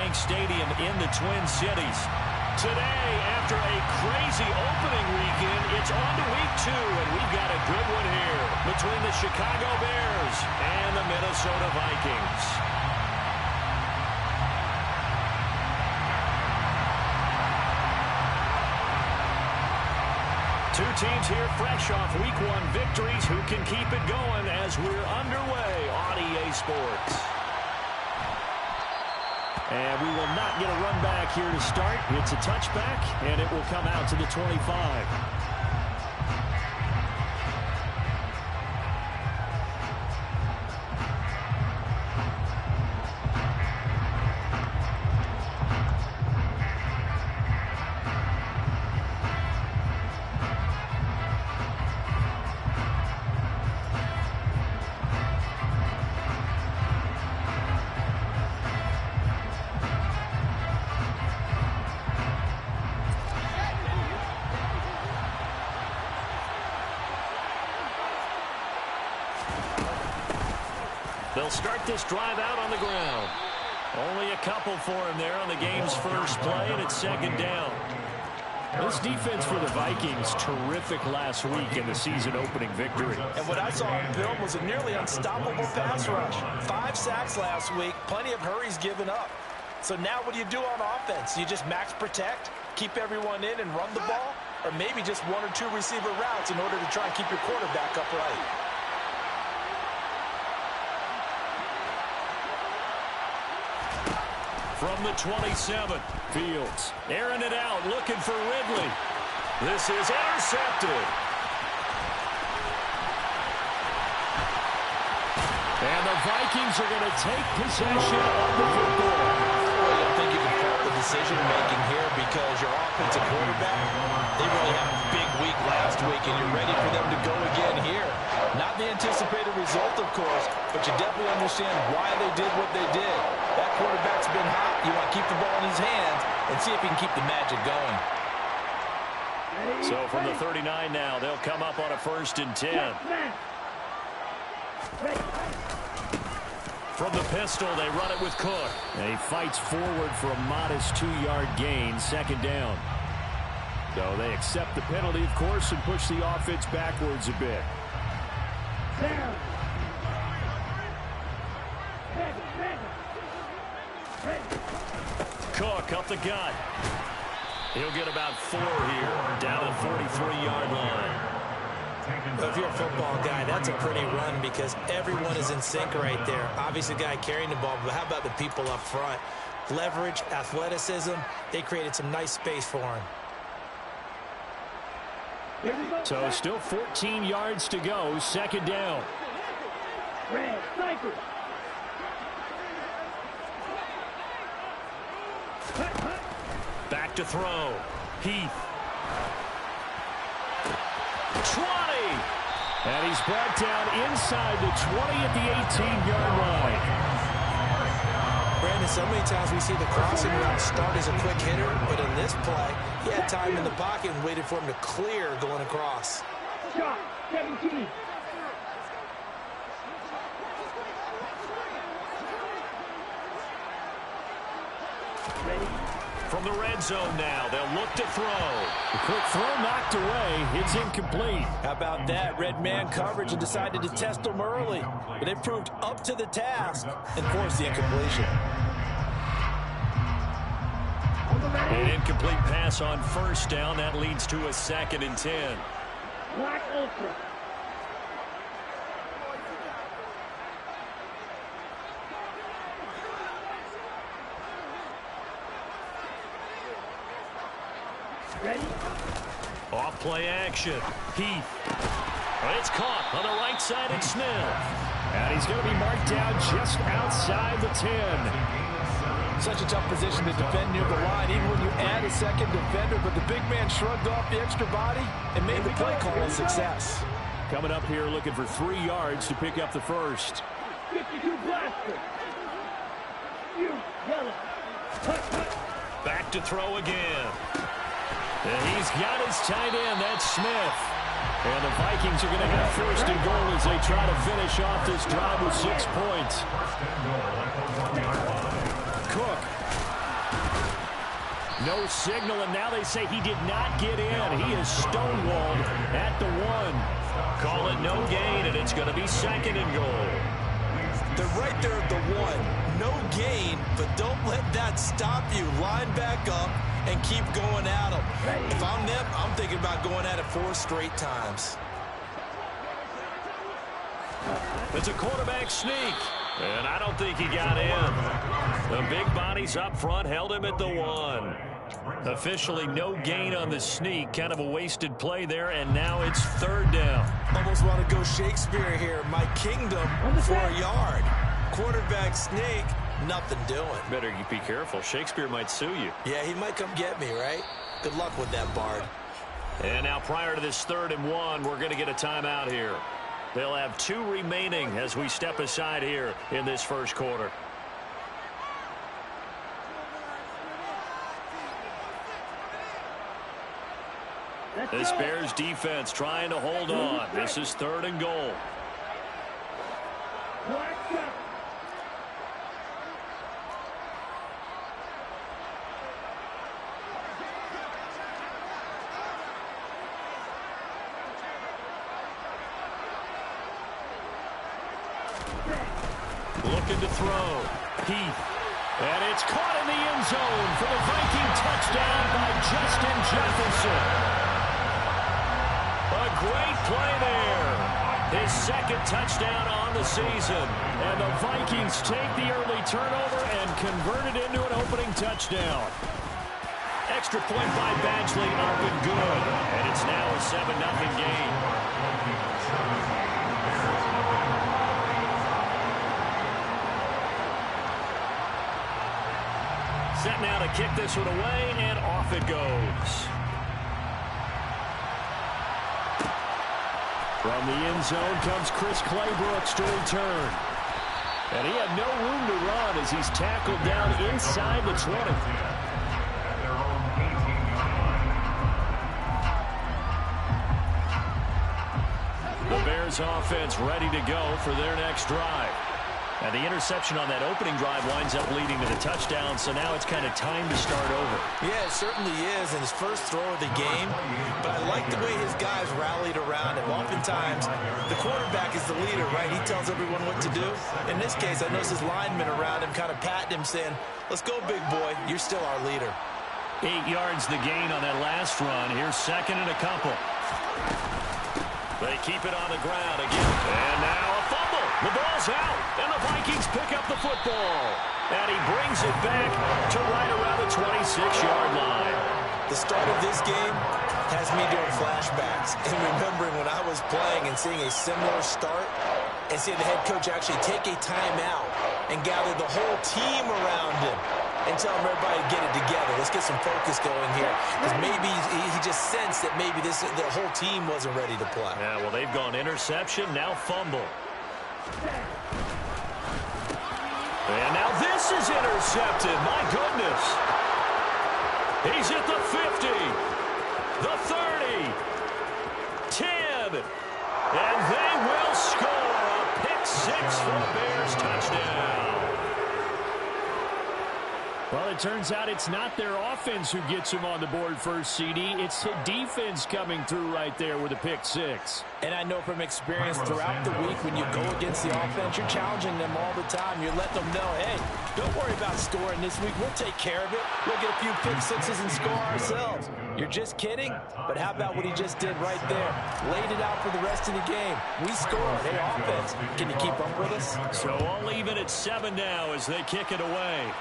Bank Stadium in the Twin Cities. Today, after a crazy opening weekend, it's on to week 2, and we've got a good one here between the Chicago Bears and the Minnesota Vikings. Two teams here fresh off Week 1 victories. Who can keep it going as we're underway on EA Sports? And we will not get a run back here to start. It's a touchback, and it will come out to the 25. They'll start this drive out on the ground. Only a couple for him there on the game's first play, and it's second down. This defense for the Vikings, terrific last week in the season-opening victory. And what I saw on film was a nearly unstoppable pass rush. 5 sacks last week, plenty of hurries given up. So now what do you do on offense? You just max protect, keep everyone in and run the ball, or maybe just 1 or 2 receiver routes in order to try and keep your quarterback upright. From the 27, Fields airing it out, looking for Ridley. This is intercepted. And the Vikings are going to take possession of the football. Well, I don't think you can fault the decision-making here because your offensive quarterback, they really had a big week last week, and you're ready for them to go again here. Not the anticipated result, of course, but you definitely understand why they did what they did. That quarterback's been hot. You want to keep the ball in his hands and see if he can keep the magic going. So from the 39 now, they'll come up on a 1st and 10. From the pistol, they run it with Cook. And he fights forward for a modest 2-yard gain, second down. So they accept the penalty, of course, and push the offense backwards a bit. Cook up the gut. He'll get about 4 here, down to the 43-yard line. If you're a football guy, that's a pretty run because everyone is in sync right there. Obviously, the guy carrying the ball, but how about the people up front? Leverage, athleticism, they created some nice space for him. So still 14 yards to go, second down. Back to throw. Heath. 20. And he's brought down inside the 20 at the 18-yard line. Brandon, so many times we see the crossing route start as a quick hitter, but in this play, he had time in the pocket and waited for him to clear going across. Shot 17. From the red zone now, they'll look to throw. The quick throw knocked away. It's incomplete. How about that? Red man coverage and decided to test them early. But they proved up to the task and forced the incompletion. An incomplete pass on 1st down. That leads to a 2nd and 10. Black Ultra. Ready? Off play action. Heath. It's caught on the right side at Smith. And he's going to be marked down just outside the 10. Such a tough position to defend near the line, even when you add a second defender. But the big man shrugged off the extra body and made the play call a success. Coming up here looking for 3 yards to pick up the first. 52 blaster. You yellow. Back to throw again. And he's got his tight end. That's Smith. And the Vikings are going to have 1st and goal as they try to finish off this drive with 6 points. Cook No signal, and now they say he did not get in. He is stonewalled at the 1. Call it no gain, and it's going to be 2nd and goal. They're right there at the 1. No gain, but don't let that stop you. Line back up and keep going at them. If I'm them, I'm thinking about going at it 4 straight times. It's a quarterback sneak, and I don't think he got in. The big bodies up front held him at the 1. Officially no gain on the sneak. Kind of a wasted play there, and now it's 3rd down. Almost want to go Shakespeare here. My kingdom for a yard. Quarterback sneak, nothing doing. Better be careful. Shakespeare might sue you. Yeah, he might come get me, right? Good luck with that, Bard. And now prior to this 3rd and 1, we're going to get a timeout here. They'll have 2 remaining as we step aside here in this first quarter. This Bears defense trying to hold on. This is 3rd and goal. Looking to throw. Heath. And it's caught in the end zone for the Viking touchdown by Justin Jefferson. A great play there. His 2nd touchdown on the season. And the Vikings take the early turnover and convert it into an opening touchdown. Extra point by Badgley up and good. And it's now a 7-0 game. Set now to kick this one away, and off it goes. From the end zone comes Chris Claybrooks to return. And he had no room to run as he's tackled down inside the 20. The Bears offense ready to go for their next drive. And the interception on that opening drive winds up leading to the touchdown, so now it's kind of time to start over. Yeah, it certainly is in his first throw of the game, but I like the way his guys rallied around him. Oftentimes, the quarterback is the leader, right? He tells everyone what to do. In this case, I noticed his linemen around him kind of patting him, saying, let's go, big boy. You're still our leader. 8 yards the gain on that last run. Here's 2nd and a couple. They keep it on the ground again. And now a fumble. The ball's out, and the Vikings pick up the football. And he brings it back to right around the 26-yard line. The start of this game has me doing flashbacks and remembering when I was playing and seeing a similar start and seeing the head coach actually take a timeout and gather the whole team around him and tell him everybody to get it together. Let's get some focus going here. Because maybe he just sensed that maybe the whole team wasn't ready to play. Yeah, well, they've gone interception, now fumble. And now this is intercepted. My goodness. He's at the 50, the 30, 10, and they will score a pick 6 for a Bears touchdown. Well, it turns out it's not their offense who gets them on the board first, CD. It's the defense coming through right there with a pick 6. And I know from experience throughout the week when you go against the offense, you're challenging them all the time. You let them know, hey, don't worry about scoring this week. We'll take care of it. We'll get a few pick 6s and score ourselves. You're just kidding? But how about what he just did right there? Laid it out for the rest of the game. We scored. Hey, offense, can you keep up with us? So all even at 7 now as they kick it away.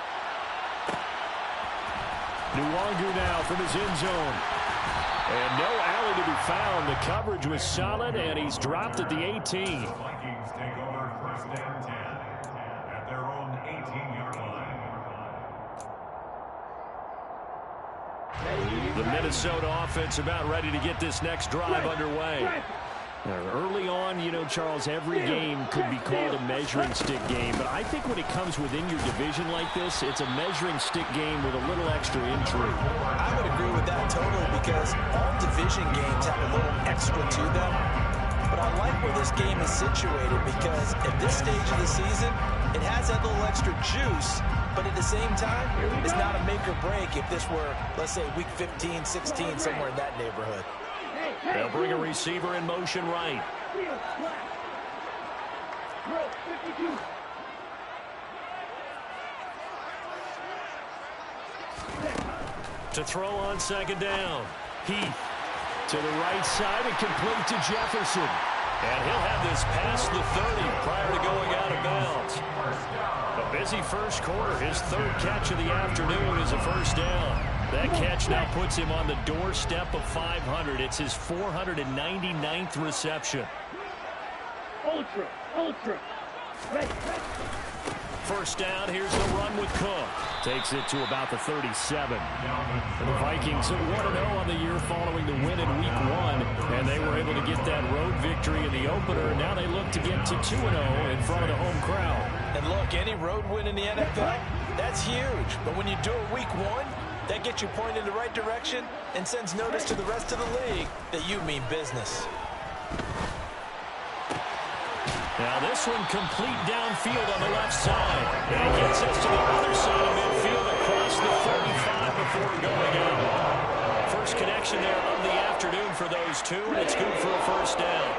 Nwangu now from his end zone. And no alley to be found. The coverage was solid, and he's dropped at the 18. Vikings take over 1st and 10 at their own 18-yard line. The Minnesota offense about ready to get this next drive underway. Early on, you know, Charles, every game could be called a measuring stick game, but I think when it comes within your division like this, it's a measuring stick game with a little extra intrigue. I would agree with that totally because all division games have a little extra to them. But I like where this game is situated because at this stage of the season, it has that little extra juice But at the same time, it's not a make or break if this were, let's say, week 15, 16, somewhere in that neighborhood. They'll bring a receiver in motion right. To throw on second down. Heath to the right side and complete to Jefferson. And he'll have this past the 30 prior to going out of bounds. A busy first quarter. His third catch of the afternoon is a first down. That catch now puts him on the doorstep of 500. It's his 499th reception. Ultra. Ready. First down, here's the run with Cook. Takes it to about the 37. And the Vikings at 1-0 on the year following the win in Week 1. And they were able to get that road victory in the opener. Now they look to get to 2-0 in front of the home crowd. And look, any road win in the NFL, that's huge. But when you do it Week 1, that gets you pointed in the right direction and sends notice to the rest of the league that you mean business. Now this one complete downfield on the left side. And he gets us to the other side of midfield across the 35 before going out. First connection there of the afternoon for those two, and it's good for a first down.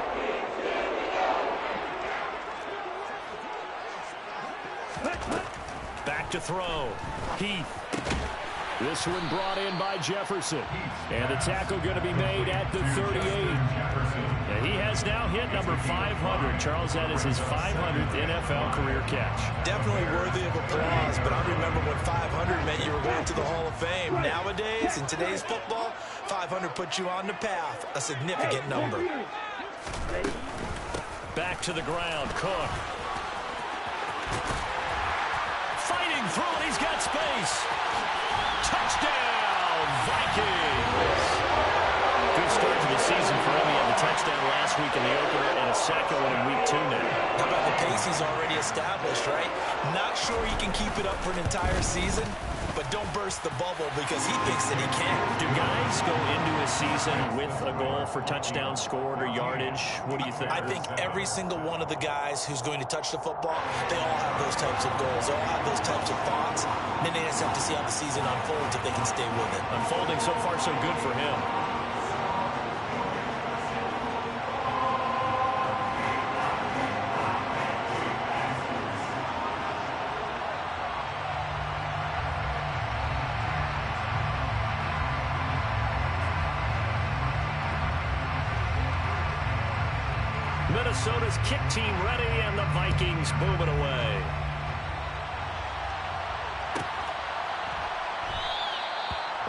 Back to throw. Heath. This one brought in by Jefferson. And the tackle going to be made at the 38. And he has now hit number 500. Charles, that is his 500th NFL career catch. Definitely worthy of applause, but I remember when 500 meant you were going to the Hall of Fame. Nowadays, in today's football, 500 puts you on the path, a significant number. Back to the ground, Cook. Fighting through it, he's got space. Touchdown, Vikings! Good start to the season for him. He had the touchdown last week in the opener and a second one in Week 2 now. How about the pace he's already established, right? Not sure he can keep it up for an entire season, but don't burst the bubble because he thinks that he can. Do guys go into a season with a goal for touchdown scored or yardage? What do you think? I think every single one of the guys who's going to touch the football, they all have those types of goals. They all have those types of thoughts. Then they just have to see how the season unfolds if they can stay with it. Unfolding so far so good for him. Minnesota's kick team ready, and the Vikings moving away.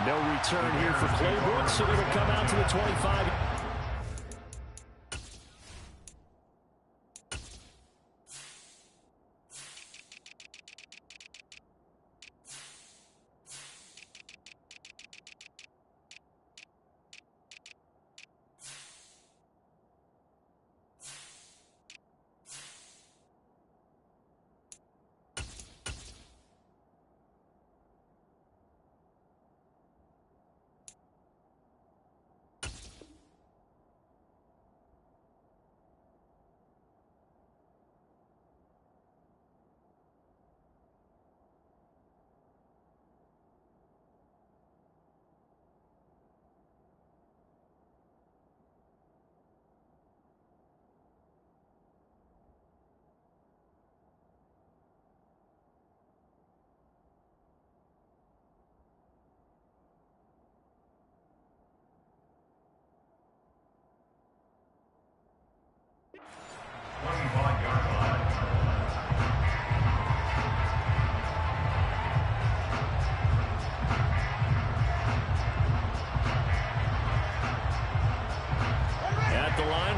No return here for Claybrook, so it'll come out to the 25.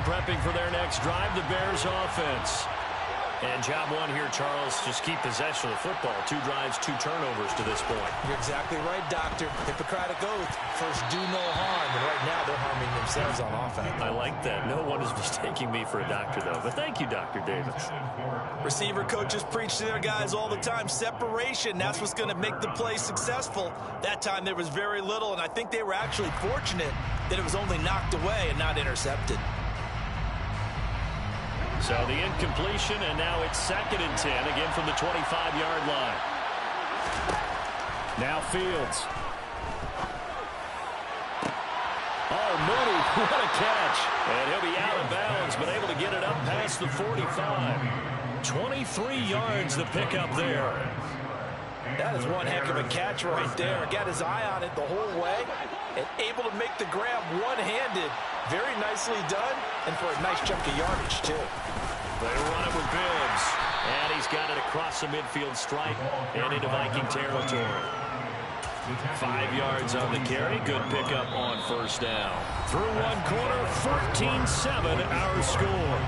Prepping for their next drive, the Bears offense. And job one here, Charles, just keep possession of the football. 2 drives, 2 turnovers to this point. You're exactly right, Doctor. Hippocratic oath. First, do no harm. And right now, they're harming themselves on offense. I like that. No one is mistaking me for a doctor, though. But thank you, Dr. Davis. Receiver coaches preach to their guys all the time. Separation, that's what's going to make the play successful. That time, there was very little, and I think they were actually fortunate that it was only knocked away and not intercepted. So the incompletion, and now it's 2nd and 10, again from the 25-yard line. Now Fields. Oh, Mooney, what a catch. And he'll be out of bounds, but able to get it up past the 45. 23 yards to pick up there. That is one heck of a catch right there. Got his eye on it the whole way and able to make the grab one-handed. Very nicely done, and for a nice chunk of yardage, too. They run it with Bibbs. And he's got it across the midfield stripe and into Viking territory. 5 yards on the carry. Good pickup on first down. Through one quarter, 14-7 our score.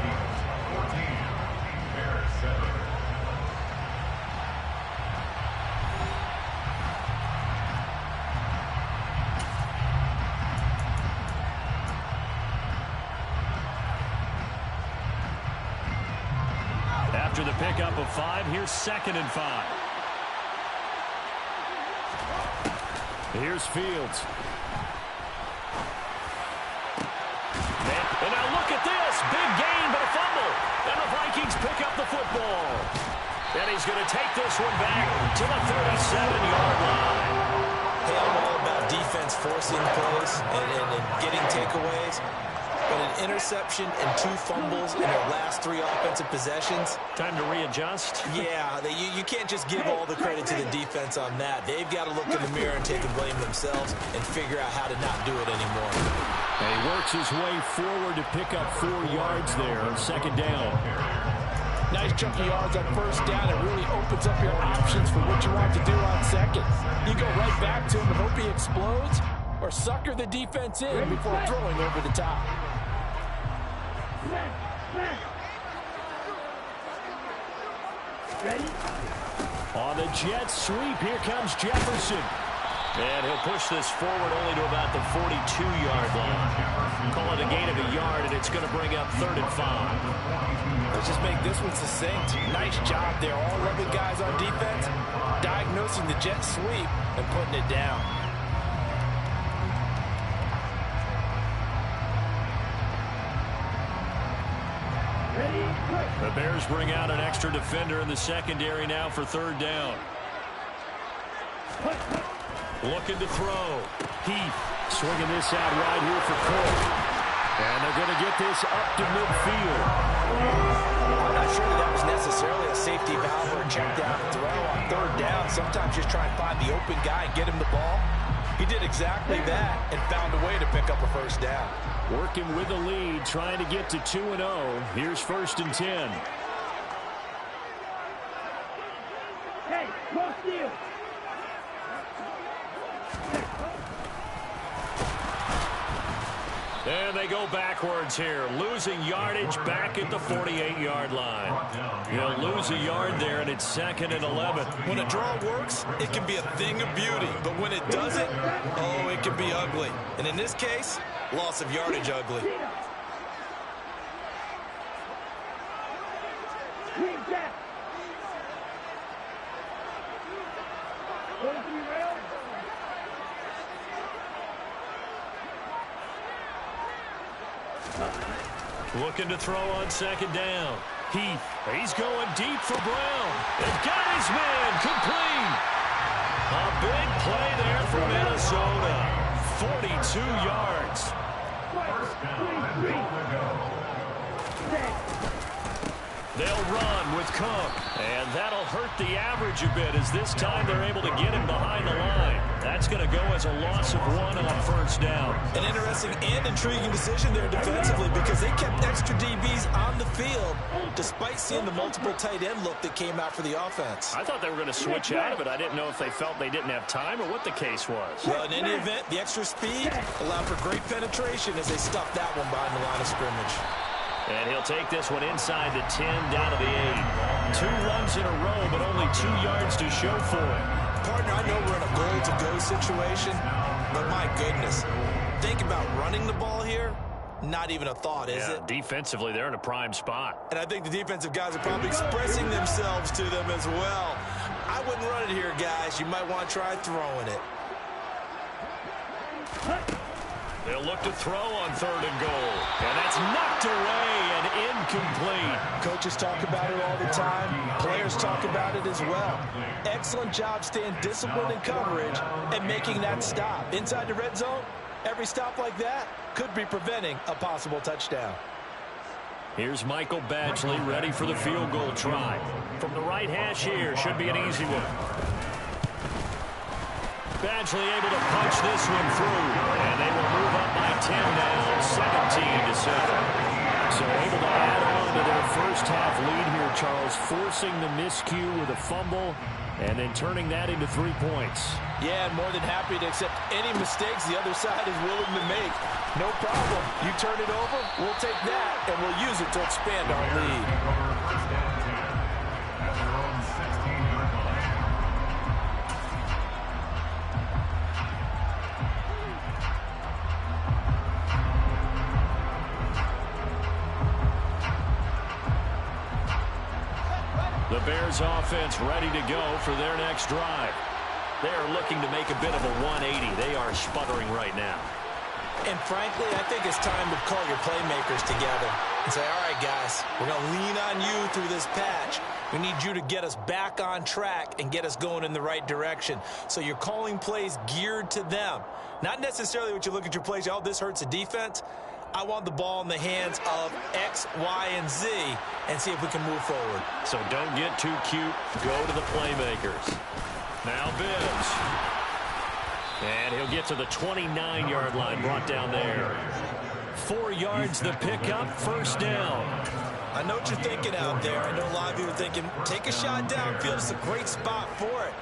After the pickup of 5, here's 2nd and 5. Here's Fields. And now look at this. Big gain, but a fumble. And the Vikings pick up the football. And he's going to take this one back to the 37-yard line. Hey, I'm all about defense forcing plays and getting takeaways. But an interception and 2 fumbles in their last 3 offensive possessions. Time to readjust. Yeah, you can't just give all the credit to the defense on that. They've got to look in the mirror and take the blame themselves and figure out how to not do it anymore. And he works his way forward to pick up 4 yards there on 2nd down. Nice chunk of yards on first down. It really opens up your options for what you want to do on 2nd. You go right back to him and hope he explodes, or sucker the defense in before throwing over the top. Ready? On the jet sweep, here comes Jefferson. And he'll push this forward only to about the 42-yard line. Call it a gain of a yard, and it's going to bring up 3rd and 5. Let's just make this one succinct. Nice job there. All 11 guys on defense diagnosing the jet sweep and putting it down. The Bears bring out an extra defender in the secondary now for 3rd down. Looking to throw. Heath swinging this out right here for Cook. And they're going to get this up to midfield. I'm not sure that was necessarily a safety valve or a check down throw on 3rd down. Sometimes just try and find the open guy and get him the ball. He did exactly that and found a way to pick up a 1st down. Working with the lead, trying to get to 2-0. Here's 1st and 10. Hey, go steal. And they go backwards here, losing yardage back at the 48-yard line. He'll lose a yard there, and it's 2nd and 11. When a draw works, it can be a thing of beauty. But when it doesn't, oh, it can be ugly. And in this case, loss of yardage ugly. Green jack. Go to the rail. Looking to throw on 2nd down. Heath, he's going deep for Brown. And got his man complete. A big play there for Minnesota. 42 yards. They'll run with Cook. And that'll hurt the average a bit as this time they're able to get him behind the line. That's going to go as a loss of 1 on 1st down. An interesting and intriguing decision there defensively because they kept extra DBs on the field despite seeing the multiple tight end look that came out for the offense. I thought they were going to switch out of it. I didn't know if they felt they didn't have time or what the case was. Well, in any event, the extra speed allowed for great penetration as they stuffed that one behind the line of scrimmage. And he'll take this one inside the 10, down to the 8. 2 runs in a row, but only 2 yards to show for it. Partner, I know we're in a goal-to-go situation, but my goodness, think about running the ball here. Not even a thought, is it? Defensively, they're in a prime spot. And I think the defensive guys are probably expressing themselves to them as well. I wouldn't run it here, guys. You might want to try throwing it. They'll look to throw on 3rd and goal. And that's knocked away and incomplete. Coaches talk about it all the time. Players talk about it as well. Excellent job staying disciplined in coverage and making that stop. Inside the red zone, every stop like that could be preventing a possible touchdown. Here's Michael Badgley ready for the field goal try. From the right hash here, should be an easy one. Badgley able to punch this one through. And they will move up by 10 now, 17-7. So able to add on to their first half lead here, Charles, forcing the miscue with a fumble and then turning that into 3 points. Yeah, and more than happy to accept any mistakes the other side is willing to make. No problem. You turn it over, we'll take that, and we'll use it to expand our lead. First down 10 at their own 16-yard line. The Bears offense ready to go for their next drive. They are looking to make a bit of a 180. They are sputtering right now. And frankly, I think it's time to call your playmakers together and say, all right, guys, we're going to lean on you through this patch. We need you to get us back on track and get us going in the right direction. So you're calling plays geared to them. Not necessarily what you look at your plays, oh, this hurts the defense. I want the ball in the hands of X, Y, and Z and see if we can move forward. So don't get too cute. Go to the playmakers. Now Bibbs. And he'll get to the 29-yard line, brought down there. 4 yards the pickup, first down. I know what you're thinking out there. I know a lot of you are thinking, take a shot downfield. It's a great spot for it.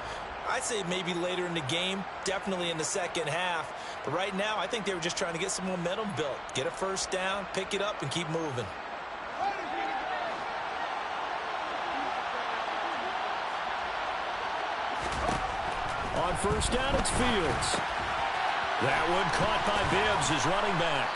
I'd say maybe later in the game, definitely in the second half. But right now, I think they were just trying to get some momentum built. Get a first down, pick it up, and keep moving. On first down, it's Fields. That one caught by Bibbs, his running back.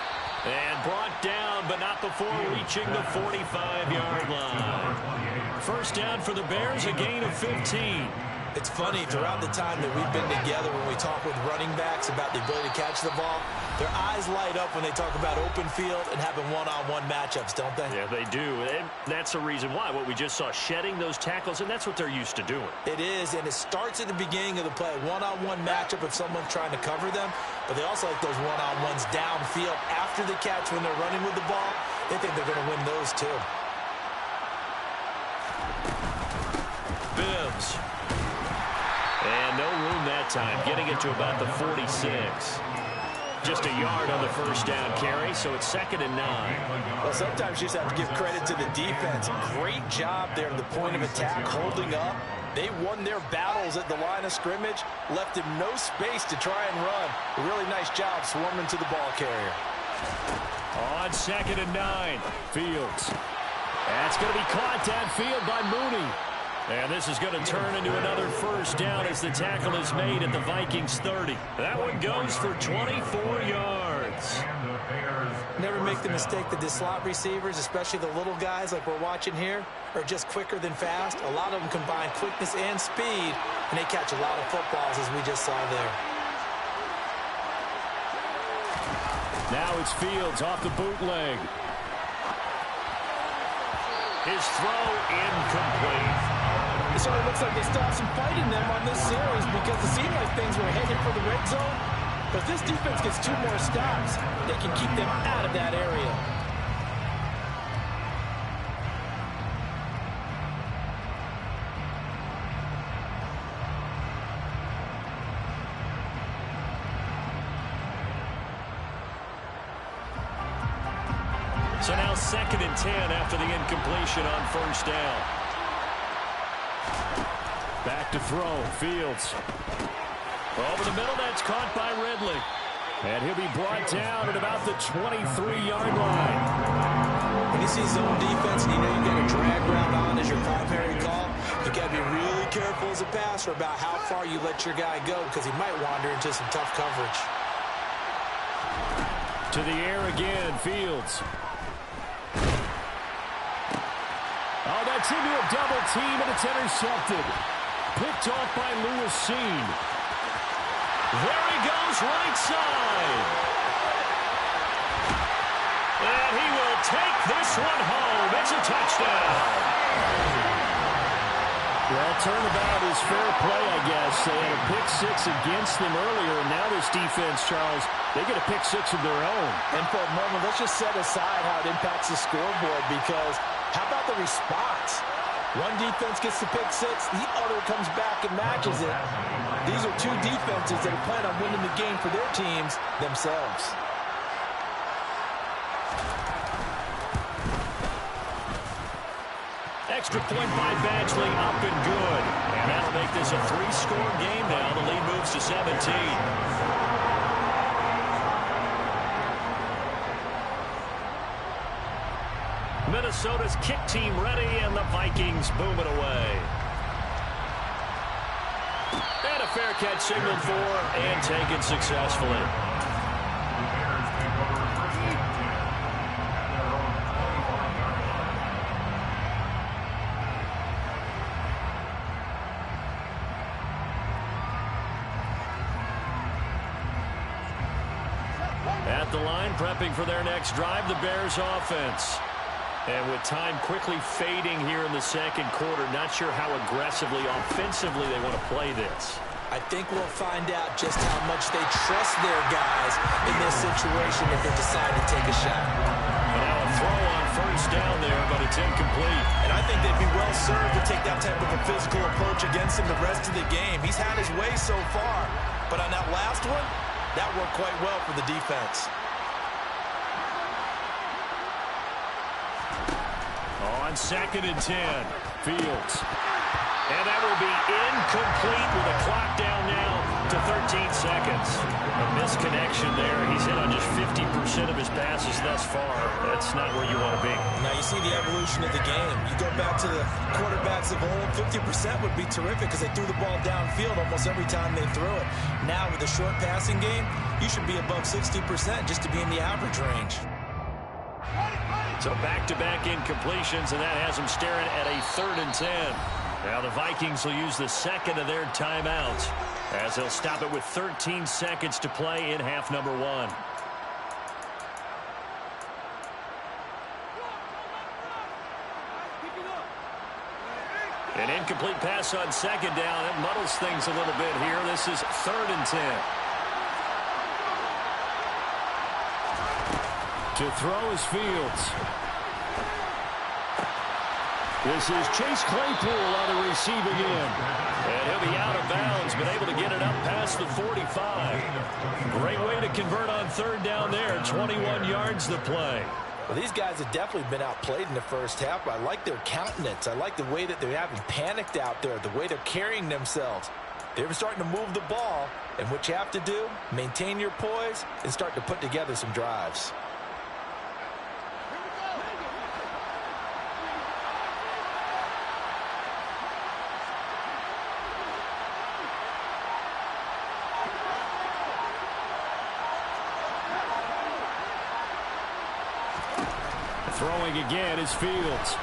And brought down, but not before reaching the 45-yard line. First down for the Bears, a gain of 15. It's funny, throughout the time that we've been together, when we talk with running backs about the ability to catch the ball, their eyes light up when they talk about open field and having one-on-one matchups, don't they? Yeah, they do. And that's the reason why. What we just saw, shedding those tackles, and that's what they're used to doing. It is, and it starts at the beginning of the play. One-on-one matchup if someone's trying to cover them, but they also like those one-on-ones downfield after the catch when they're running with the ball. They think they're going to win those too. Bibbs. And no room that time, getting it to about the 46. Just a yard on the first down carry, so it's 2nd and 9. Well, sometimes you just have to give credit to the defense. Great job there at the point of attack, holding up. They won their battles at the line of scrimmage, left him no space to try and run. A really nice job swarming to the ball carrier. On 2nd and 9, Fields. That's going to be caught downfield by Mooney. And this is going to turn into another first down as the tackle is made at the Vikings 30. That one goes for 24 yards. Never make the mistake that the slot receivers, especially the little guys like we're watching here, are just quicker than fast. A lot of them combine quickness and speed, and they catch a lot of footballs, as we just saw there. Now it's Fields off the bootleg. His throw incomplete. It sort of looks like they still have some fight in them on this series because it seemed like things were headed for the red zone. But if this defense gets 2 more stops, they can keep them out of that area. So now 2nd and 10 after the incompletion on first down. Back to throw, Fields. Over the middle, that's caught by Ridley. And he'll be brought down at about the 23-yard line. When you see zone defense and you know you got a drag route on as your primary call, you got to be really careful as a passer about how far you let your guy go because he might wander into some tough coverage. To the air again, Fields. Oh, that's into a double team, and it's intercepted. Picked off by Lewis Seen. There he goes, right side. And he will take this one home. It's a touchdown. Well, turnabout is fair play, I guess. They had a pick six against them earlier, and now this defense, Charles, they get a pick six of their own. And for a moment, let's just set aside how it impacts the scoreboard, because how about the response? One defense gets the pick six, the other comes back and matches it. These are two defenses that are planning on winning the game for their teams themselves. Extra point by Badgley, up and good. And that'll make this a three-score game now. The lead moves to 17. Minnesota's kick team ready, and the Vikings boom it away. And a fair catch signaled for and taken successfully. At the line, prepping for their next drive, the Bears offense. And with time quickly fading here in the second quarter, not sure how aggressively, offensively they want to play this. I think we'll find out just how much they trust their guys in this situation if they decide to take a shot. And now a throw on first down there, but it's incomplete. And I think they'd be well served to take that type of a physical approach against him the rest of the game. He's had his way so far, but on that last one, that worked quite well for the defense. On 2nd and 10, Fields. And that will be incomplete with a clock down now to 13 seconds. A misconnection there. He's hit on just 50% of his passes thus far. That's not where you want to be. Now you see the evolution of the game. You go back to the quarterbacks of old, 50% would be terrific because they threw the ball downfield almost every time they threw it. Now with the short passing game, you should be above 60% just to be in the average range. So back-to-back incompletions, and that has them staring at a 3rd and 10. Now the Vikings will use the second of their timeouts as they'll stop it with 13 seconds to play in half number 1. An incomplete pass on 2nd down. It muddles things a little bit here. This is 3rd and 10. To throw is Fields. This is Chase Claypool on the receiving end. And he'll be out of bounds, but able to get it up past the 45. Great way to convert on 3rd down there. 21 yards to play. Well, these guys have definitely been outplayed in the first half. I like their countenance. I like the way that they haven't panicked out there, the way they're carrying themselves. They're starting to move the ball, and what you have to do, maintain your poise and start to put together some drives. Throwing again is Fields.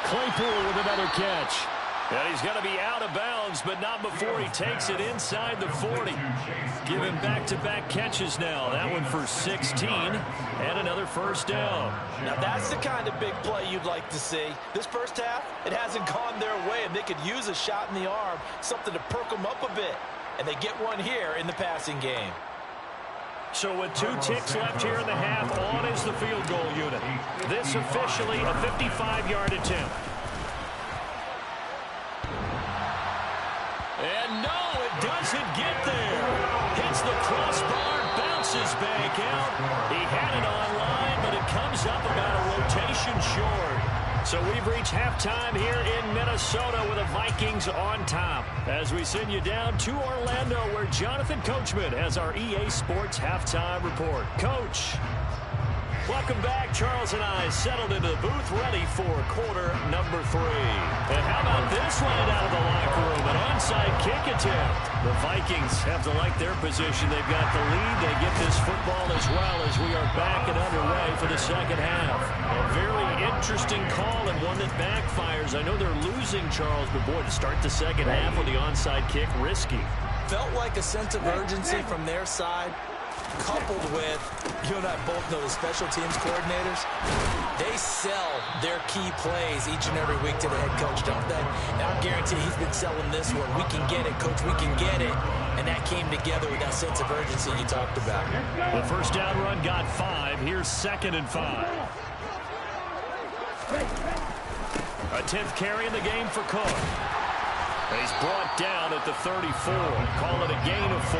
Claypool with another catch. And he's going to be out of bounds, but not before he takes it inside the 40. Giving back-to-back catches now. That one for 16 and another first down. Now that's the kind of big play you'd like to see. This first half, it hasn't gone their way, and they could use a shot in the arm, something to perk them up a bit. And they get one here in the passing game. So with 2 ticks left here in the half, on is the field goal unit. This officially a 55-yard attempt. And no, it doesn't get there. Hits the crossbar, bounces back out. He had it on line, but it comes up about a rotation short. So we've reached halftime here in Minnesota with the Vikings on top. As we send you down to Orlando, where Jonathan Coachman has our EA Sports halftime report. Coach, welcome back. Charles and I settled into the booth, ready for quarter number 3. And how about this one out of the locker room? An onside kick attempt. The Vikings have to like their position. They've got the lead. They get this football as well as we are back and underway for the second half. A very interesting call and one that backfires. I know they're losing, Charles, but boy, to start the second half with the onside kick, risky. Felt like a sense of urgency from their side. coupled with, you and I both know the special teams coordinators, they sell their key plays each and every week to the head coach, don't they? And I guarantee he's been selling this one. We can get it, coach, we can get it. And that came together with that sense of urgency you talked about. The first down run got 5. Here's 2nd and 5. A 10th carry in the game for Cook. He's brought down at the 34. Call it a gain of 4.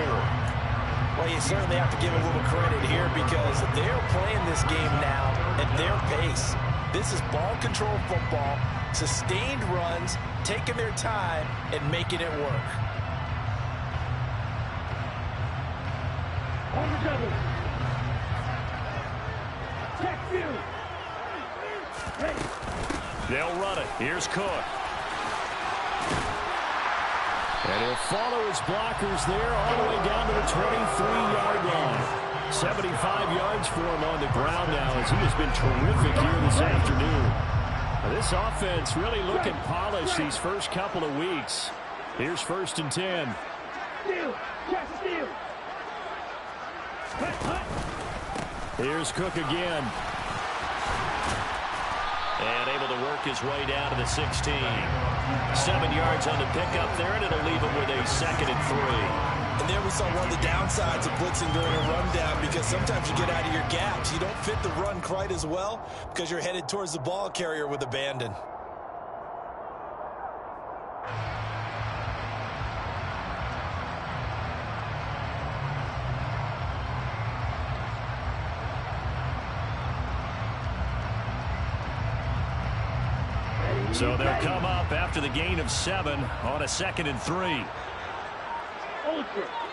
Well, you certainly have to give a little credit here because they're playing this game now at their pace. This is ball control football, sustained runs, taking their time, and making it work. On the double. Check you. Ready. They'll run it. Here's Cook. And he'll follow his blockers there all the way down to the 23-yard line. 75 yards for him on the ground now as he has been terrific here this afternoon. Now, this offense really looking polished these first couple of weeks. Here's 1st and 10. Steal. Check steal. Here's Cook again. And able to work his way down to the 16. 7 yards on the pickup there, and it'll leave him with a 2nd and 3. And there we saw one of the downsides of blitzing during a rundown because sometimes you get out of your gaps. You don't fit the run quite as well because you're headed towards the ball carrier with abandon. So they'll come up after the gain of 7 on a 2nd and 3.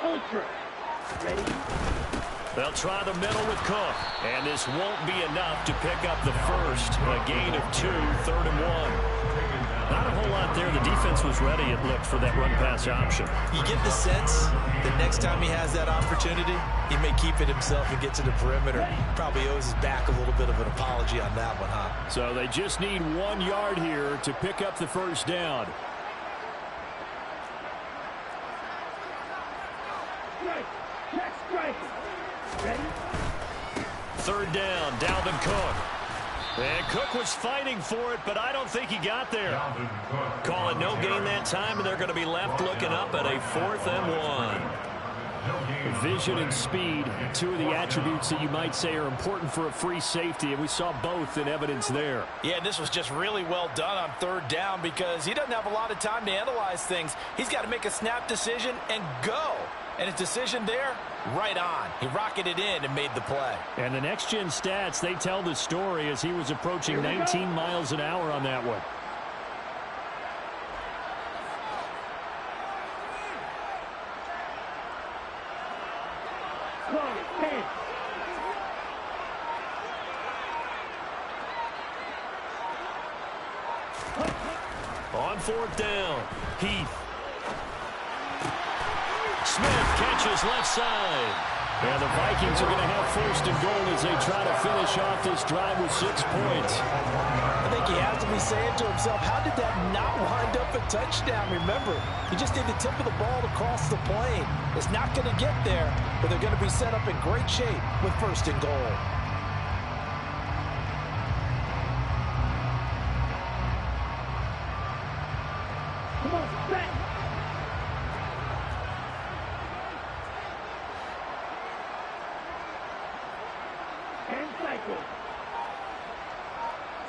Ultra. Ready. They'll try the middle with Cook. And this won't be enough to pick up the first. A gain of 2, 3rd and 1. Not a whole lot there. The defense was ready, it looked, for that run-pass option. You get the sense that next time he has that opportunity, he may keep it himself and get to the perimeter. Probably owes his back a little bit of an apology on that one, huh? So they just need 1 yard here to pick up the first down. Strike. Check strike. Ready. 3rd down, Dalvin Cook. And Cook was fighting for it, but I don't think he got there. Call it no gain that time, and they're going to be left looking up at a 4th and 1. Vision and speed, 2 of the attributes that you might say are important for a free safety, and we saw both in evidence there. Yeah, and this was just really well done on 3rd down because he doesn't have a lot of time to analyze things. He's got to make a snap decision and go. And his decision there, right on. He rocketed in and made the play. And the next-gen stats, they tell the story as he was approaching 19 miles an hour on that one. On 4th down, Heath. Smith catches left side. And the Vikings are going to have 1st and goal as they try to finish off this drive with 6 points. I think he has to be saying to himself, how did that not wind up a touchdown? Remember, he just did the tip of the ball across the plane. It's not going to get there, but they're going to be set up in great shape with 1st and goal. Come on, back. And cycle.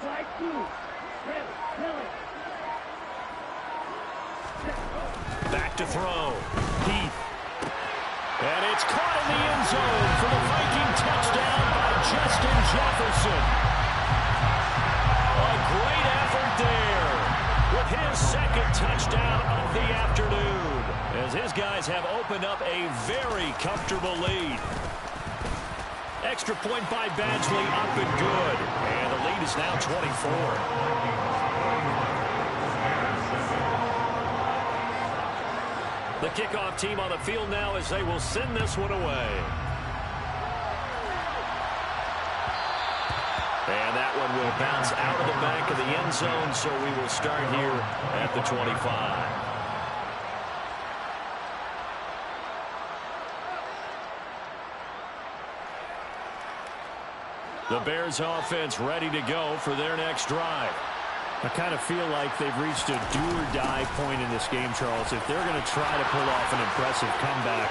Slide 2. Back to throw. Heath. And it's caught in the end zone for the Viking touchdown by Justin Jefferson. A great effort there with his 2nd touchdown of the afternoon as his guys have opened up a very comfortable lead. Extra point by Badgley, up and good. And the lead is now 24. The kickoff team on the field now as they will send this one away. And that one will bounce out of the back of the end zone, so we will start here at the 25. The Bears offense ready to go for their next drive. I kind of feel like they've reached a do-or-die point in this game, Charles. If they're going to try to pull off an impressive comeback,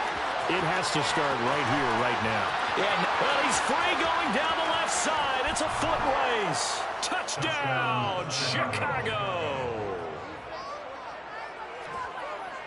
it has to start right here, right now. Well, he's free going down the left side. It's a foot race. Touchdown, Chicago.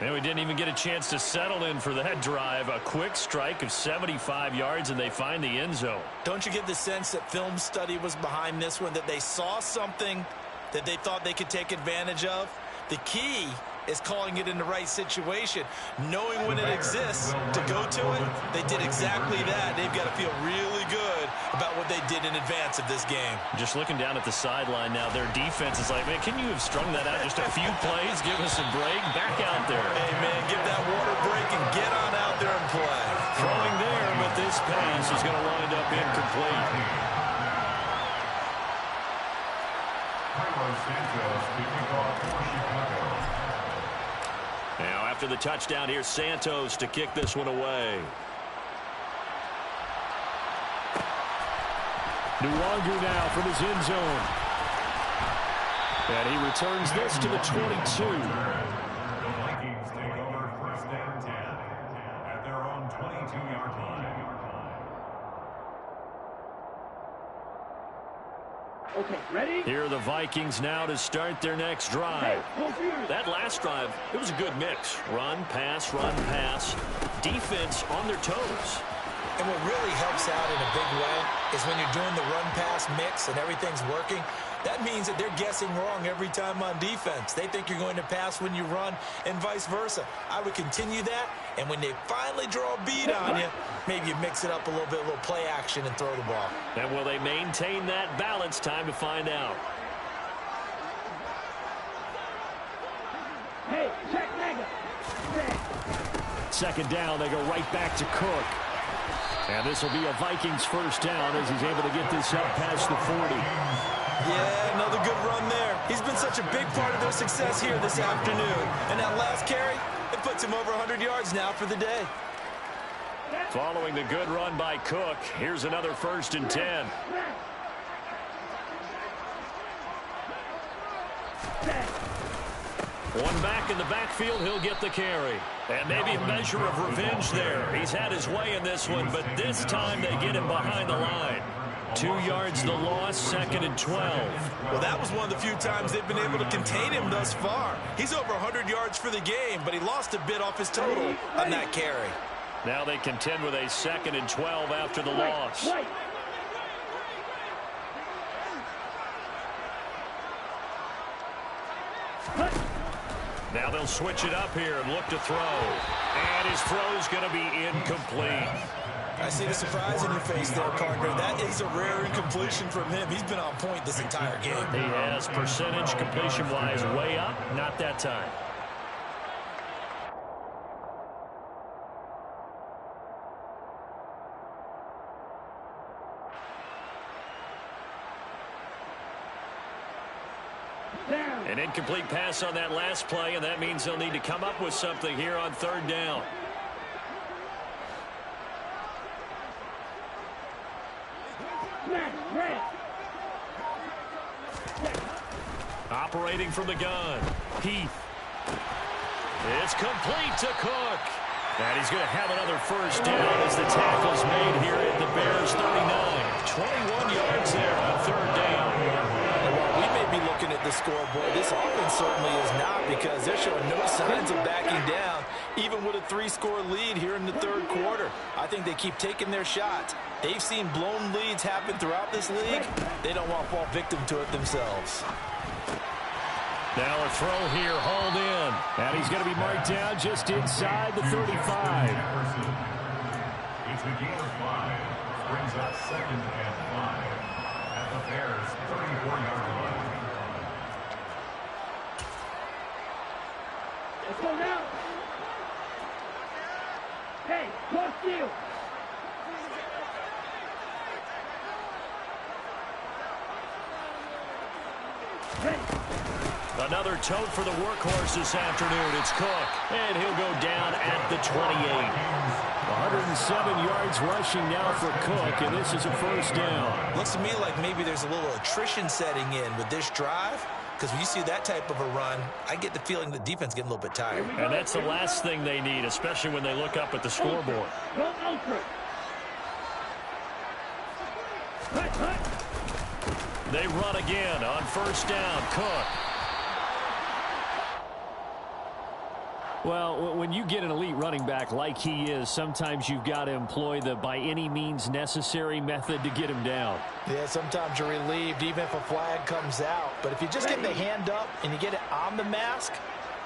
And we didn't even get a chance to settle in for that drive. A quick strike of 75 yards, and they find the end zone. Don't you get the sense that film study was behind this one, that they saw something that they thought they could take advantage of? The key is calling it in the right situation, knowing when it exists to go to it. They did exactly that. They've got to feel really good about what they did in advance of this game. Just looking down at the sideline now, their defense is like, man, can you have strung that out just a few plays? Give us a break. Back out there. Hey, man, give that water break and get on out there and play. Throwing there, but this pass is going to wind up incomplete. Now, after the touchdown, here's Santos to kick this one away. Nwangu now from his end zone. And he returns this to the 22. The Vikings take over first and 10 at their own 22-yard line. Okay, ready? Here are the Vikings now to start their next drive. That last drive, it was a good mix. Run, pass, defense on their toes. And what really helps out in a big way is when you're doing the run-pass mix and everything's working, that means that they're guessing wrong every time on defense. They think you're going to pass when you run and vice versa. I would continue that, and when they finally draw a bead on you, maybe you mix it up a little bit, a little play action, and throw the ball. And will they maintain that balance? Time to find out. Hey, check mega. Second down, they go right back to Cook. And this will be a Vikings first down as he's able to get this up past the 40. Yeah, another good run there. He's been such a big part of their success here this afternoon. And that last carry, it puts him over 100 yards now for the day. Following the good run by Cook, here's another first and 10. One back in the backfield, he'll get the carry. And maybe a measure of revenge there. He's had his way in this one, but this time they get him behind the line. 2 yards the loss, second and 12. Well, that was one of the few times they've been able to contain him thus far. He's over 100 yards for the game, but he lost a bit off his total on that carry. Now they contend with a second and 12 after the loss. Now they'll switch it up here and look to throw. And his throw's going to be incomplete. I see the surprise in your face there, partner. That is a rare incompletion from him. He's been on point this entire game. He has percentage completion-wise way up, not that time. An incomplete pass on that last play, and that means they'll need to come up with something here on third down. Operating from the gun, Heath. It's complete to Cook. And he's going to have another first down as the tackle's made here at the Bears 39. 21 yards there on third down. We may be looking at the scoreboard. This offense certainly is not, because they're showing no signs of backing down, even with a 3-score lead here in the third quarter. I think they keep taking their shots. They've seen blown leads happen throughout this league. They don't want to fall victim to it themselves. Now a throw here, hauled in. And he's going to be marked down just inside the 35. It's a gain of 5. Brings up second and 5 at the Bears' 34-yard line. Let's go now. Hey, cross you. Another tote for the workhorse this afternoon. It's Cook, and he'll go down at the 28. 107 yards rushing now for Cook, and this is a first down. Looks to me like maybe there's a little attrition setting in with this drive, because when you see that type of a run, I get the feeling the defense getting a little bit tired. And that's the last thing they need, especially when they look up at the scoreboard. Go ultra. They run again on first down. Cook. Well, when you get an elite running back like he is, sometimes you've got to employ the by any means necessary method to get him down. Yeah, sometimes you're relieved even if a flag comes out. But if you just get the hand up and you get it on the mask,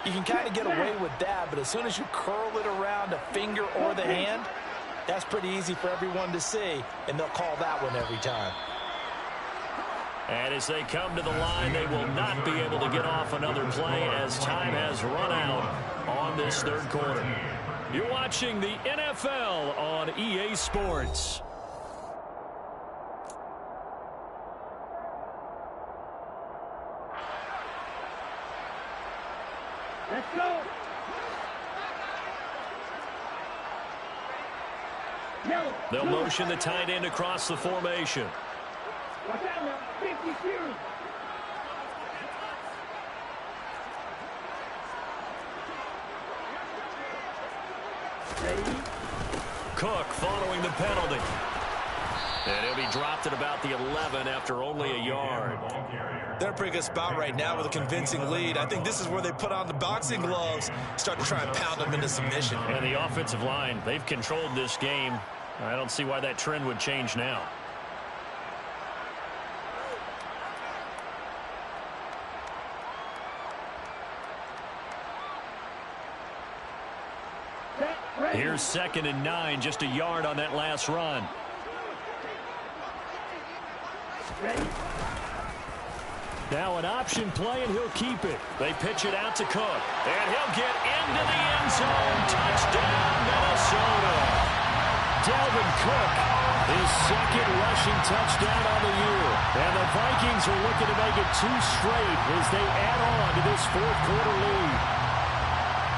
you can kind of get away with that. But as soon as you curl it around a finger or the hand, that's pretty easy for everyone to see, and they'll call that one every time. And as they come to the line, they will not be able to get off another play as time has run out on this third quarter. You're watching the NFL on EA Sports. Let's go. Yellow. They'll motion the tight end across the formation. Watch out now. 50 series. Ready? Cook following the penalty. And he'll be dropped at about the 11 after only a yard. They're in a pretty good spot right now with a convincing lead. I think this is where they put on the boxing gloves, start to try and pound them into submission. And the offensive line, they've controlled this game. I don't see why that trend would change now. Here's 2nd and 9, just a yard on that last run. Ready? Now an option play, and he'll keep it. They pitch it out to Cook, and he'll get into the end zone. Touchdown, Minnesota. Dalvin Cook, his 2nd rushing touchdown on the year. And the Vikings are looking to make it 2 straight as they add on to this 4th quarter lead.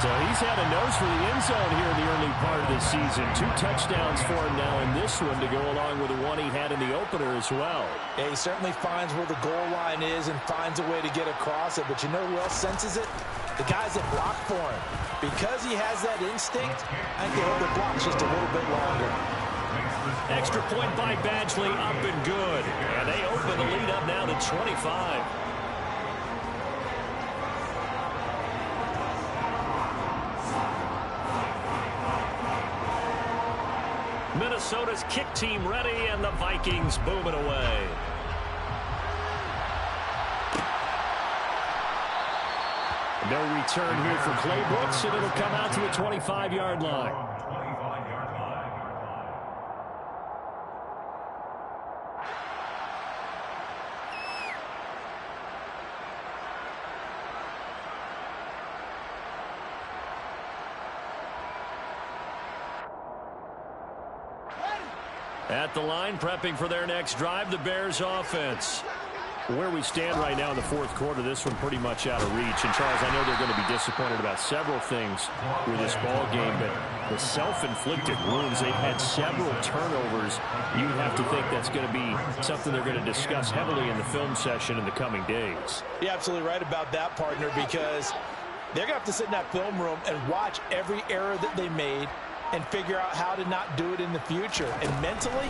So he's had a nose for the end zone here in the early part of this season. 2 touchdowns for him now in this one to go along with the one he had in the opener as well. Yeah, he certainly finds where the goal line is and finds a way to get across it. But you know who else senses it? The guys that block for him. Because he has that instinct, I think they hold the blocks just a little bit longer. Extra point by Badgley, up and good. And they open the lead up now to 25. Minnesota's kick team ready, and the Vikings boom it away. No return here for Clay Brooks, and it'll come out to a 25-yard line. At the line, prepping for their next drive, the Bears offense. Where we stand right now in the 4th quarter, this one pretty much out of reach. And, Charles, I know they're going to be disappointed about several things with this ball game, but the self-inflicted wounds, they've had several turnovers. You'd have to think that's going to be something they're going to discuss heavily in the film session in the coming days. You're absolutely right about that, partner, because they're going to have to sit in that film room and watch every error that they made and figure out how to not do it in the future. And mentally,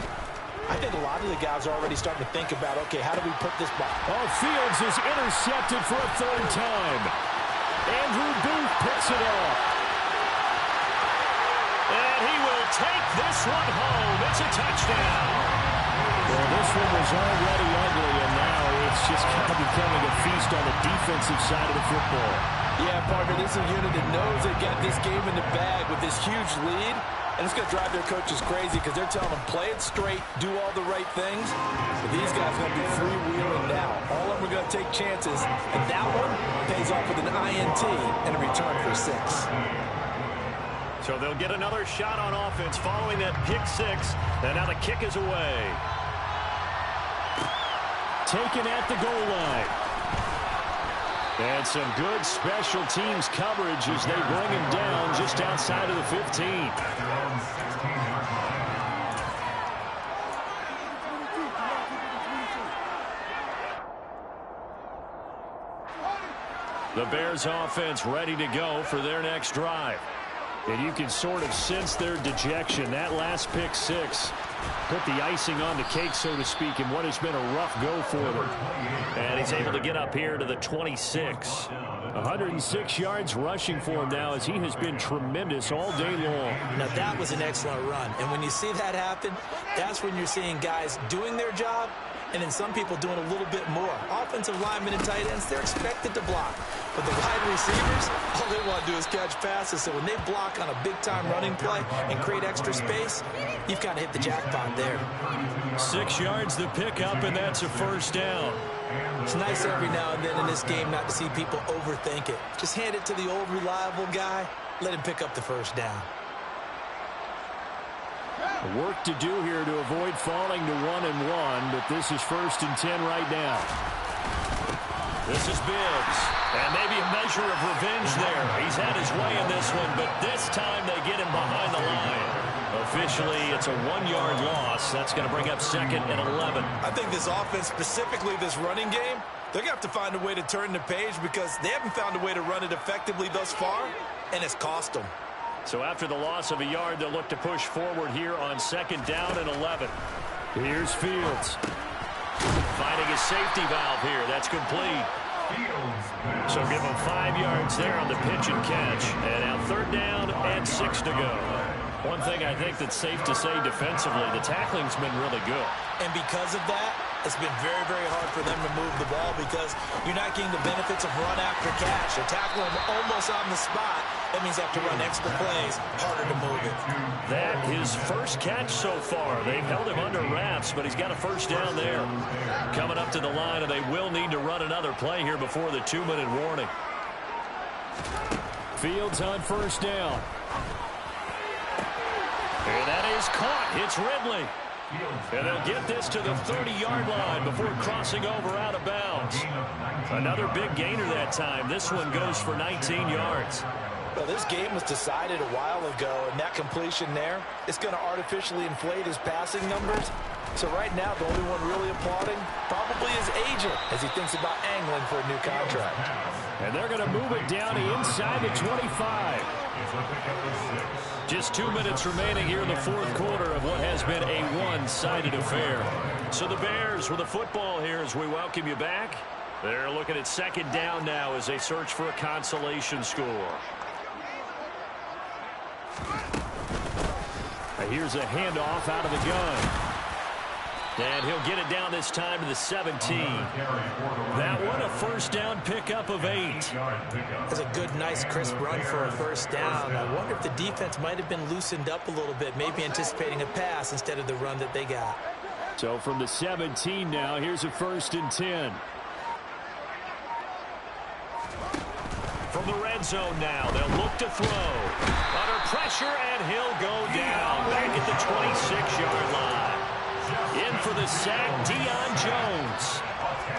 I think a lot of the guys are already starting to think about, okay, how do we put this back? Oh, Fields is intercepted for a 3rd time. Andrew Booth picks it off. And he will take this one home. It's a touchdown. Well, this one was already ugly, and now it's just kind of becoming a feast on the defensive side of the football. Yeah, partner, this is a unit that knows they got this game in the bag with this huge lead, and it's going to drive their coaches crazy because they're telling them, play it straight, do all the right things. But these guys are going to be freewheeling now. All of them are going to take chances, and that one pays off with an INT and a return for 6. So they'll get another shot on offense following that pick 6, and now the kick is away. Taken at the goal line. And some good special teams coverage as they bring him down just outside of the 15. The Bears offense ready to go for their next drive. And you can sort of sense their dejection. That last pick six put the icing on the cake, so to speak, in what has been a rough go for them. And he's able to get up here to the 26. 106 yards rushing for him now, as he has been tremendous all day long. Now, that was an excellent run. And when you see that happen, that's when you're seeing guys doing their job and then some people doing a little bit more. Offensive linemen and tight ends, they're expected to block. But the wide receivers, all they want to do is catch passes. So when they block on a big-time running play and create extra space, you've kind of hit the jackpot there. 6 yards the pickup, and that's a first down. It's nice every now and then in this game not to see people overthink it. Just hand it to the old reliable guy. Let him pick up the first down. Work to do here to avoid falling to 1-1, but this is 1st and 10 right now. This is Bibbs, and maybe a measure of revenge there. He's had his way in this one, but this time they get him behind the line. Officially, it's a 1-yard loss. That's going to bring up 2nd and 11. I think this offense, specifically this running game, they're going to have to find a way to turn the page because they haven't found a way to run it effectively thus far, and it's cost them. So after the loss of a yard, they'll look to push forward here on 2nd down and 11. Here's Fields. Finding his safety valve here. That's complete. So give him 5 yards there on the pitch and catch. And now 3rd down and 6 to go. One thing I think that's safe to say defensively, the tackling's been really good. And because of that, it's been very, very hard for them to move the ball because you're not getting the benefits of run after catch. They're tackling almost on the spot. That means they have to run extra plays, harder to move it. That his first catch so far. They've held him under wraps, but he's got a first down there. Coming up to the line, and they will need to run another play here before the 2-minute warning. Fields on 1st down. And that is caught. It's Ridley. And they'll get this to the 30-yard line before crossing over out of bounds. Another big gainer that time. This one goes for 19 yards. Well, this game was decided a while ago, and that completion there is going to artificially inflate his passing numbers. So right now, the only one really applauding probably his agent as he thinks about angling for a new contract. And they're going to move it down inside the 25. Just 2 minutes remaining here in the 4th quarter of what has been a one-sided affair. So the Bears with the football here as we welcome you back. They're looking at 2nd down now as they search for a consolation score. Here's a handoff out of the gun. And he'll get it down this time to the 17. That one a first down pickup of 8. That's a good, nice, crisp run for a first down. I wonder if the defense might have been loosened up a little bit, maybe anticipating a pass instead of the run that they got. So from the 17 now, here's a 1st and 10. From the red zone now, they'll look to throw. Under pressure, and he'll go down back at the 26-yard line. In for the sack, Deion Jones.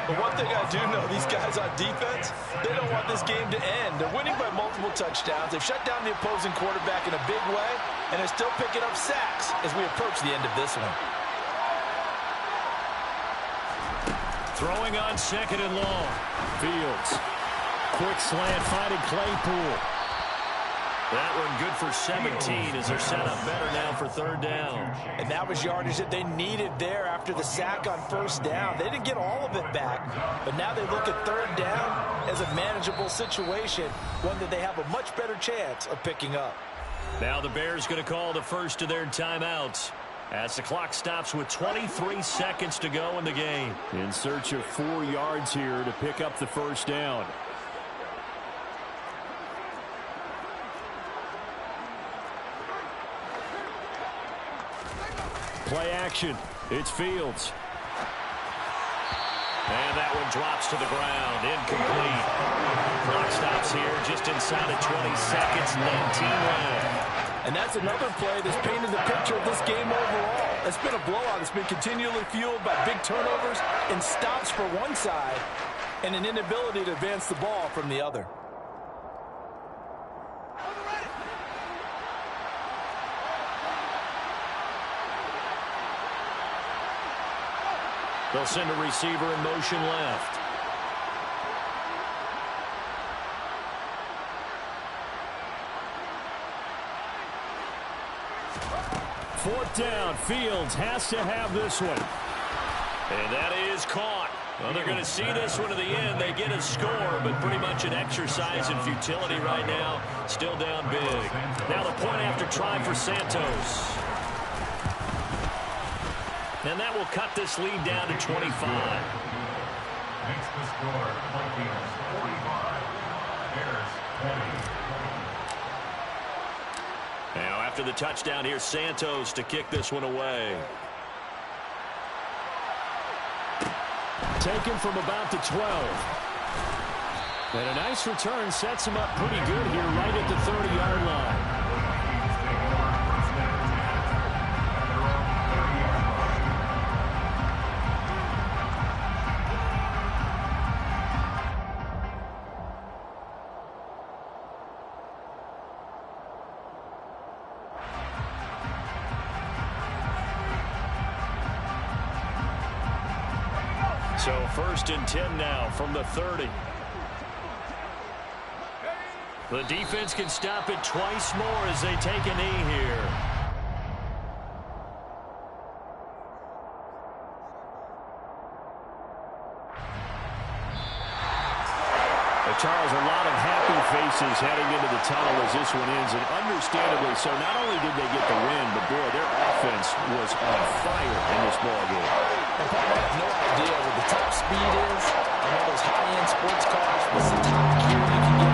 But one thing I do know, these guys on defense, they don't want this game to end. They're winning by multiple touchdowns. They've shut down the opposing quarterback in a big way, and they're still picking up sacks as we approach the end of this one. Throwing on 2nd and long. Fields. Quick slant, finding Claypool. That one good for 17 as they're set up better now for 3rd down. And that was yardage that they needed there after the sack on 1st down. They didn't get all of it back, but now they look at 3rd down as a manageable situation, one that they have a much better chance of picking up. Now the Bears going to call the first of their timeouts as the clock stops with 23 seconds to go in the game. In search of 4 yards here to pick up the first down. Play action. It's Fields. And that one drops to the ground. Incomplete. Clock stops here just inside of 20 seconds. 19 left. And that's another play that's painted the picture of this game overall. It's been a blowout. It's been continually fueled by big turnovers and stops for one side and an inability to advance the ball from the other. They'll send a receiver in motion left. Fourth down. Fields has to have this one. And that is caught. Well, they're going to see this one to the end. They get a score, but pretty much an exercise in futility right now. Still down big. Now the point after try for Santos. And that will cut this lead down to 25. Makes the score Vikings 45, Bears 20. Now after the touchdown, here's Santos to kick this one away. Taken from about the 12. And a nice return sets him up pretty good here right at the 30-yard line. Vikings take over first and 10 at their own 30-yard line. So first and 10 now from the 30. The defense can stop it twice more as they take a knee here. Charles, a lot of happy faces heading into the tunnel as this one ends, and understandably so. Not only did they get the win, but boy, their offense was on fire in this ballgame. And Paul, I have no idea what the top speed is on one of those high-end sports cars. What's the top gear you can get